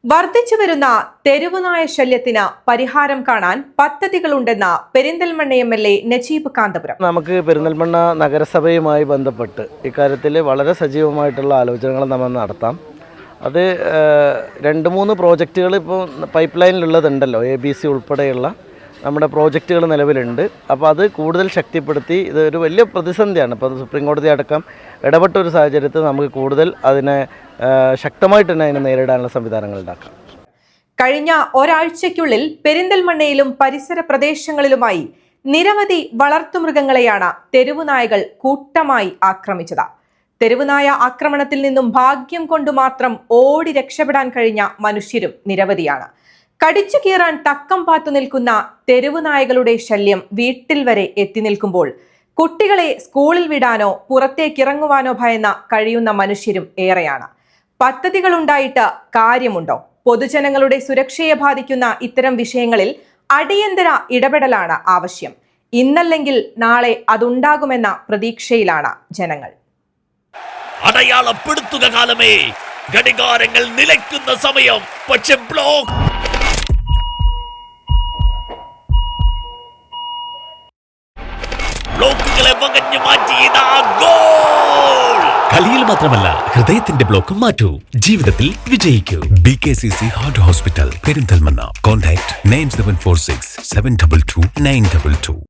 വർദ്ധിച്ചുവരുന്ന തെരുവുനായ ശല്യത്തിന് പരിഹാരം കാണാൻ പദ്ധതികളുണ്ടെന്ന പെരിന്തൽമണ്ണ എംഎൽഎ നജീബ് കാന്തപുരം. നമുക്ക് പെരിന്തൽമണ്ണ നഗരസഭയുമായി ബന്ധപ്പെട്ട് ഇക്കാര്യത്തിൽ വളരെ സജീവമായിട്ടുള്ള ആലോചനകൾ നമ്മൾ നടത്താം. അത് 2-3 പ്രോജക്റ്റുകൾ ഇപ്പോൾ പൈപ്പ് ലൈനിലുള്ളതുണ്ടല്ലോ, ABC ഉൾപ്പെടെയുള്ള നമ്മുടെ പ്രോജക്റ്റുകൾ നിലവിലുണ്ട്. അപ്പോൾ അത് കൂടുതൽ ശക്തിപ്പെടുത്തി, ഇതൊരു വലിയ പ്രതിസന്ധിയാണ്. ഇപ്പോൾ സുപ്രീം കോടതി അടക്കം ഇടപെട്ട ഒരു സാഹചര്യത്തിൽ നമുക്ക് കൂടുതൽ അതിനെ ശക്തമായിട്ട് തന്നെ അതിനെ നേരിടാനുള്ള സംവിധാനങ്ങൾ ഉണ്ടാക്കാം. കഴിഞ്ഞ ഒരാഴ്ചയ്ക്കുള്ളിൽ പെരിന്തൽമണ്ണയിലും പരിസര പ്രദേശങ്ങളിലുമായി നിരവധി വളർത്തുമൃഗങ്ങളെയാണ് തെരുവുനായകൾ കൂട്ടമായി ആക്രമിച്ചത്. തെരുവുനായ ആക്രമണത്തിൽ നിന്നും ഭാഗ്യം കൊണ്ട് മാത്രം ഓടി രക്ഷപ്പെടാൻ കഴിഞ്ഞ മനുഷ്യരും നിരവധിയാണ്. കടിച്ചു കീറാൻ തക്കം പാത്തു നിൽക്കുന്ന തെരുവുനായകളുടെ ശല്യം വീട്ടിൽ വരെ എത്തി നിൽക്കുമ്പോൾ കുട്ടികളെ സ്കൂളിൽ വിടാനോ പുറത്തേക്കിറങ്ങുവാനോ ഭയന്ന കഴിയുന്ന മനുഷ്യരും ഏറെയാണ്. പദ്ധതികളുണ്ടായിട്ട് കാര്യമുണ്ടോ? പൊതുജനങ്ങളുടെ സുരക്ഷയെ ബാധിക്കുന്ന ഇത്തരം വിഷയങ്ങളിൽ അടിയന്തര ഇടപെടലാണ് ആവശ്യം. ഇന്നല്ലെങ്കിൽ നാളെ അതുണ്ടാകുമെന്ന പ്രതീക്ഷയിലാണ് ജനങ്ങൾ. അടയാളപ്പെടുത്തുക കാലമേ, ഘടികാരങ്ങൾ നിലയ്ക്കുന്ന സമയം. പക്ഷെ ബ്ലോക്കുകളെ വകഞ്ഞു മാറ്റിയത് ഗോൾ. കളിയിൽ മാത്രമല്ല, ഹൃദയത്തിന്റെ ബ്ലോക്ക് മാറ്റൂ, ജീവിതത്തിൽ വിജയിക്കൂ. BKCC Heart Hospital, Perinthalmanna. Contact 9746 722 922.